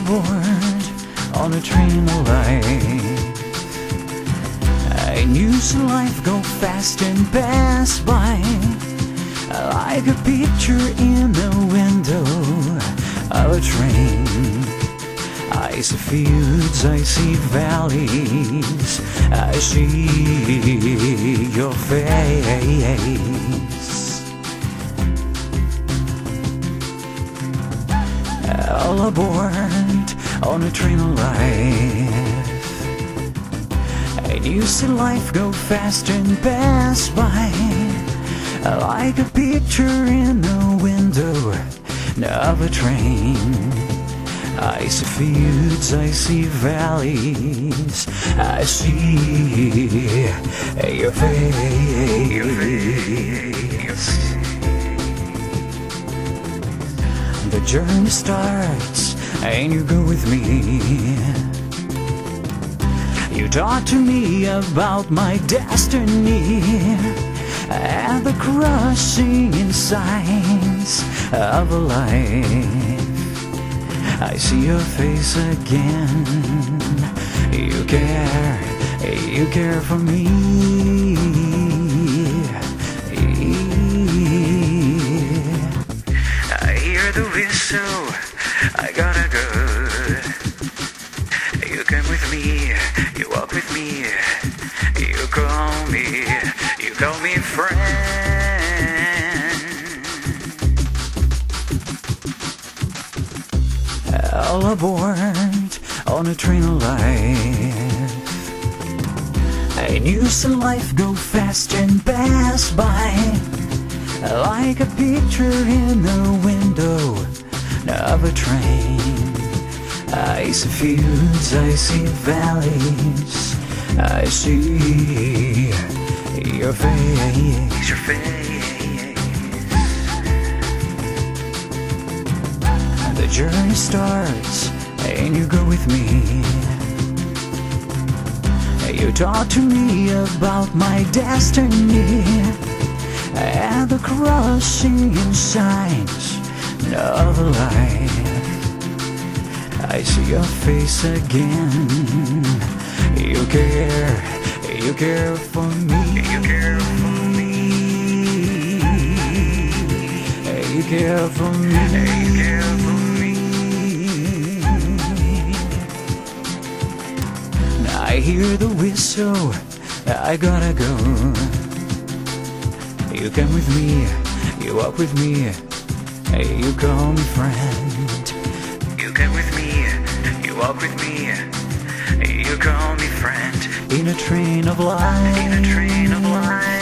aboard on a train of life. I knew life go fast and pass by, like a picture in the window of a train. I see fields, I see valleys, I see your face. All aboard on a train of life. And you see life go fast and pass by, like a picture in the window of a train. I see fields, I see valleys, I see your face. The journey starts and you go with me. You talk to me about my destiny and the crushing signs of a life. I see your face again. You care for me. I hear the whistle, I gotta go. You come with me, you walk with me, you call me friend. All aboard on a train of life. I knew some life go fast and pass by, like a picture in the window of a train. I see fields, I see valleys, I see your face, your face. The journey starts and you go with me. You talk to me about my destiny and the crushing signs of life. I see your face again. You care for me. You care for me. You care for me. You care for me. I hear the whistle, I gotta go. You come with me, you walk with me, you call me friend. You come with me, you walk with me, you call me friend. In a train of life, in a train of life.